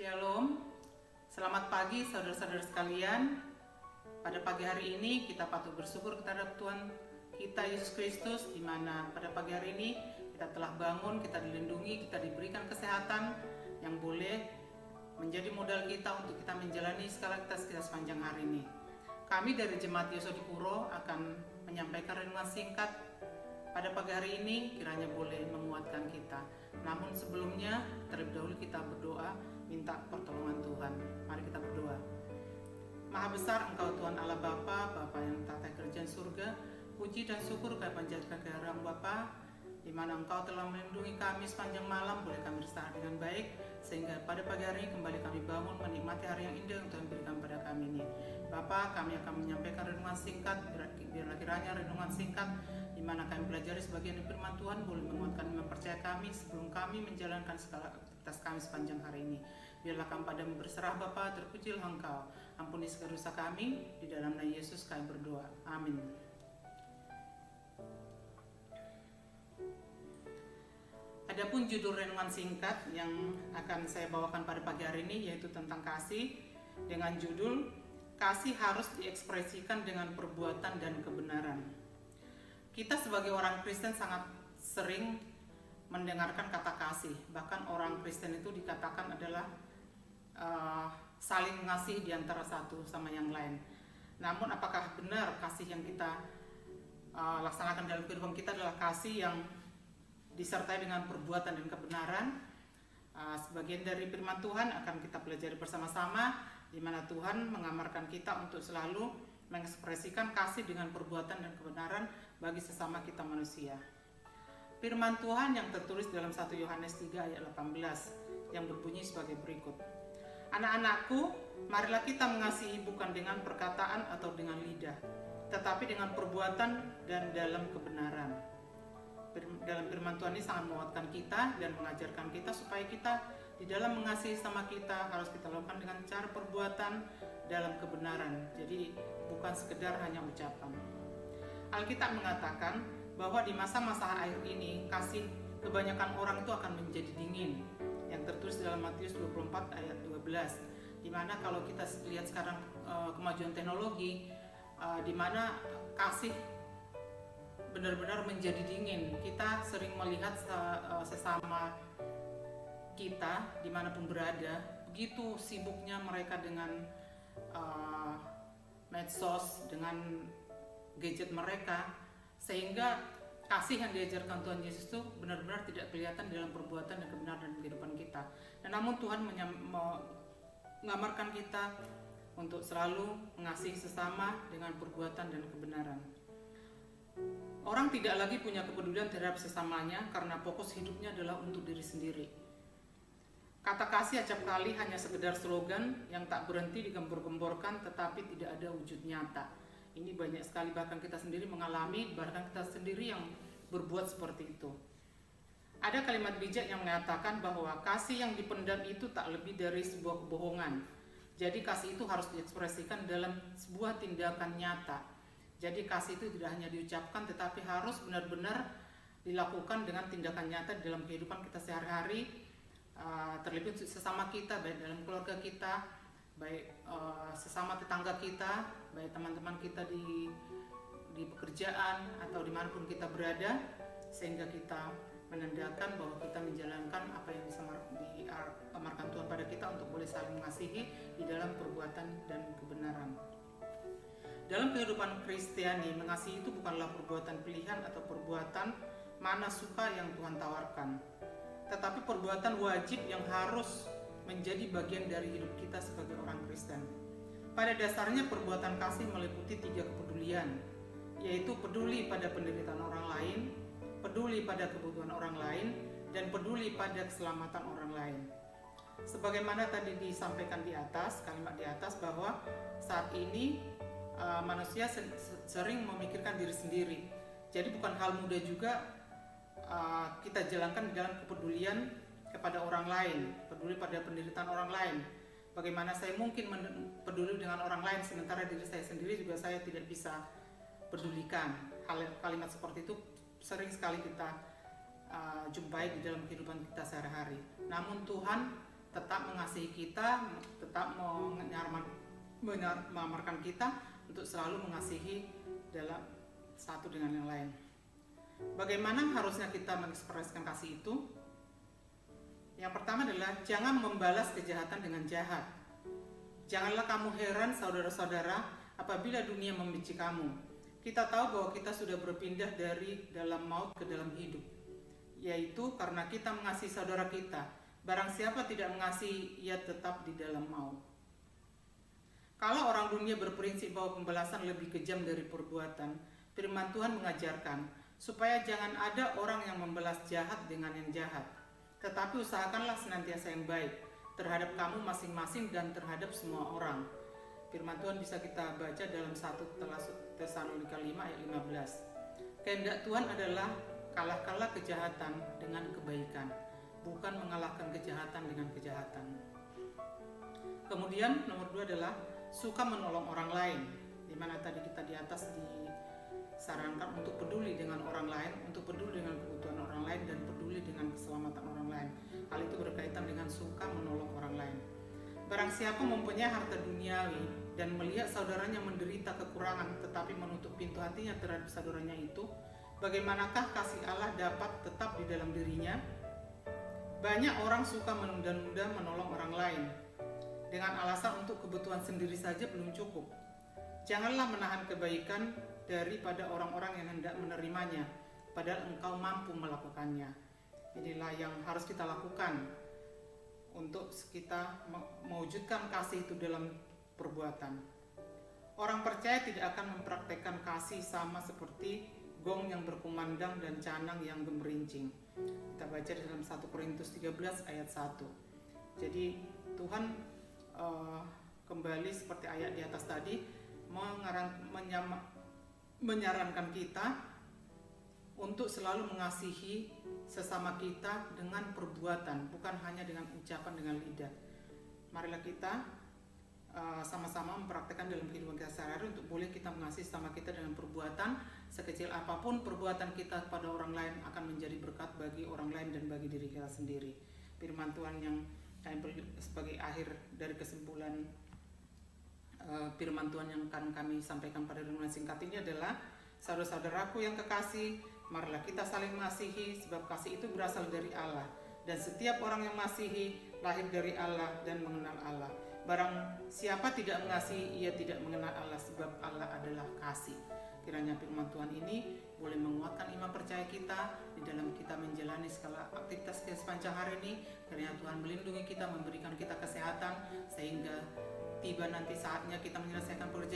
Shalom, selamat pagi saudara-saudara sekalian. Pada pagi hari ini kita patut bersyukur kepada Tuhan kita Yesus Kristus, di mana pada pagi hari ini kita telah bangun, kita dilindungi, kita diberikan kesehatan yang boleh menjadi modal kita untuk kita menjalani segala aktivitas kita sepanjang hari ini. Kami dari Jemaat Yesodipuro akan menyampaikan renungan singkat pada pagi hari ini, kiranya boleh menguatkan kita. Namun sebelumnya, terlebih dahulu kita berdoa, minta pertolongan Tuhan. Mari kita berdoa. Maha besar Engkau Tuhan Allah Bapa, Bapa yang tata kerajaan surga. Puji dan syukur kami panjatkan kehadiran Bapa, di mana Engkau telah melindungi kami sepanjang malam, boleh kami beristirahat dengan baik, sehingga pada pagi hari ini kembali kami bangun menikmati hari yang indah yang Tuhan berikan pada kami ini. Bapa, kami akan menyampaikan renungan singkat, biarlah kiranya renungan singkat di mana kami pelajari sebagian dari firman Tuhan boleh menguatkan iman percaya kami sebelum kami menjalankan segala aktivitas kami sepanjang hari ini. Biarlah kami padamu berserah Bapa, terpujilah Engkau. Ampuni segala dosa kami, di dalam nama Yesus kami berdoa. Amin. Adapun judul renungan singkat yang akan saya bawakan pada pagi hari ini yaitu tentang kasih, dengan judul Kasih harus diekspresikan dengan perbuatan dan kebenaran. Kita sebagai orang Kristen sangat sering mendengarkan kata kasih. Bahkan orang Kristen itu dikatakan adalah saling mengasihi di antara satu sama yang lain. Namun apakah benar kasih yang kita laksanakan dalam kehidupan kita adalah kasih yang disertai dengan perbuatan dan kebenaran? Sebagian dari firman Tuhan akan kita pelajari bersama-sama, di mana Tuhan mengamarkan kita untuk selalu mengekspresikan kasih dengan perbuatan dan kebenaran bagi sesama kita manusia. Firman Tuhan yang tertulis dalam 1 Yohanes 3 ayat 18 yang berbunyi sebagai berikut. Anak-anakku, marilah kita mengasihi bukan dengan perkataan atau dengan lidah, tetapi dengan perbuatan dan dalam kebenaran. Dalam firman Tuhan ini sangat menguatkan kita dan mengajarkan kita supaya kita di dalam mengasihi sama kita harus kita lakukan dengan cara perbuatan dalam kebenaran. Jadi bukan sekedar hanya ucapan. Alkitab mengatakan bahwa di masa-masa akhir ini kasih kebanyakan orang itu akan menjadi dingin, yang tertulis dalam Matius 24 ayat 12. Di mana kalau kita lihat sekarang kemajuan teknologi, di mana kasih benar-benar menjadi dingin. Kita sering melihat sesama kita dimanapun berada, begitu sibuknya mereka dengan medsos, dengan gadget mereka, sehingga kasih yang diajarkan Tuhan Yesus itu benar-benar tidak kelihatan dalam perbuatan dan kebenaran dalam kehidupan kita. Dan namun Tuhan mengamarkan kita untuk selalu mengasihi sesama dengan perbuatan dan kebenaran. Orang tidak lagi punya kepedulian terhadap sesamanya karena fokus hidupnya adalah untuk diri sendiri. Kata kasih acap kali hanya sekedar slogan yang tak berhenti digembor-gemborkan tetapi tidak ada wujud nyata. Ini banyak sekali, bahkan kita sendiri mengalami, bahkan kita sendiri yang berbuat seperti itu. Ada kalimat bijak yang mengatakan bahwa kasih yang dipendam itu tak lebih dari sebuah kebohongan. Jadi kasih itu harus diekspresikan dalam sebuah tindakan nyata. Jadi kasih itu tidak hanya diucapkan tetapi harus benar-benar dilakukan dengan tindakan nyata dalam kehidupan kita sehari-hari, terlebih sesama kita, baik dalam keluarga kita, baik sesama tetangga kita, baik teman-teman kita di pekerjaan atau dimanapun kita berada, sehingga kita menandakan bahwa kita menjalankan apa yang diamarkan Tuhan pada kita untuk boleh saling mengasihi di dalam perbuatan dan kebenaran. Dalam kehidupan Kristiani, mengasihi itu bukanlah perbuatan pilihan atau perbuatan mana suka yang Tuhan tawarkan, tetapi perbuatan wajib yang harus menjadi bagian dari hidup kita sebagai orang Kristen. Pada dasarnya perbuatan kasih meliputi 3 kepedulian, yaitu peduli pada penderitaan orang lain, peduli pada kebutuhan orang lain, dan peduli pada keselamatan orang lain. Sebagaimana tadi disampaikan di atas, kalimat di atas, bahwa saat ini manusia sering memikirkan diri sendiri. Jadi bukan hal mudah juga kita jalankan dalam kepedulian kepada orang lain, peduli pada penderitaan orang lain. Bagaimana saya mungkin peduli dengan orang lain sementara diri saya sendiri juga saya tidak bisa pedulikan. Kalimat seperti itu sering sekali kita jumpai di dalam kehidupan kita sehari-hari. Namun Tuhan tetap mengasihi kita, tetap menyamarkan kita untuk selalu mengasihi dalam satu dengan yang lain. Bagaimana harusnya kita mengekspresikan kasih itu? Yang pertama adalah jangan membalas kejahatan dengan jahat. Janganlah kamu heran saudara-saudara apabila dunia membenci kamu. Kita tahu bahwa kita sudah berpindah dari dalam maut ke dalam hidup, yaitu karena kita mengasihi saudara kita. Barang siapa tidak mengasihi, ia tetap di dalam maut. Kalau orang dunia berprinsip bahwa pembalasan lebih kejam dari perbuatan, firman Tuhan mengajarkan supaya jangan ada orang yang membalas jahat dengan yang jahat, tetapi usahakanlah senantiasa yang baik terhadap kamu masing-masing dan terhadap semua orang. Firman Tuhan bisa kita baca dalam 1 Tesalonika 5 ayat 15. Kehendak Tuhan adalah kalahkanlah kejahatan dengan kebaikan, bukan mengalahkan kejahatan dengan kejahatan. Kemudian nomor 2 adalah suka menolong orang lain, di mana tadi kita di atas disarankan untuk peduli dengan orang lain, untuk peduli dengan kebutuhan orang lain, dan peduli dengan keselamatan orang lain. Hal itu berkaitan dengan suka menolong orang lain. Barang siapa mempunyai harta duniawi dan melihat saudaranya menderita kekurangan tetapi menutup pintu hatinya terhadap saudaranya itu, bagaimanakah kasih Allah dapat tetap di dalam dirinya? Banyak orang suka menunda-nunda menolong orang lain dengan alasan untuk kebutuhan sendiri saja belum cukup. Janganlah menahan kebaikan daripada orang-orang yang hendak menerimanya, padahal engkau mampu melakukannya. Inilah yang harus kita lakukan untuk kita mewujudkan kasih itu dalam perbuatan. Orang percaya tidak akan mempraktekkan kasih sama seperti gong yang berkumandang dan canang yang gemerincing. Kita baca dalam 1 Korintus 13 ayat 1. Jadi Tuhan kembali seperti ayat di atas tadi menyarankan kita untuk selalu mengasihi sesama kita dengan perbuatan, bukan hanya dengan ucapan dengan lidah. Marilah kita sama-sama mempraktekkan dalam kehidupan kita sehari-hari untuk boleh kita mengasihi sesama kita dengan perbuatan. Sekecil apapun perbuatan kita kepada orang lain akan menjadi berkat bagi orang lain dan bagi diri kita sendiri. Firman Tuhan yang sebagai akhir dari kesimpulan firman Tuhan yang akan kami sampaikan pada renungan singkat ini adalah, saudara-saudaraku yang kekasih, marilah kita saling mengasihi sebab kasih itu berasal dari Allah, dan setiap orang yang mengasihi lahir dari Allah dan mengenal Allah. Barang siapa tidak mengasihi, ia tidak mengenal Allah sebab Allah adalah kasih. Kiranya firman Tuhan ini boleh menguatkan iman percaya kita di dalam kita menjalani segala aktivitas kita sepanjang hari ini. Kiranya Tuhan melindungi kita, memberikan kita kesehatan, sehingga tiba nanti saatnya kita menyelesaikan pekerjaan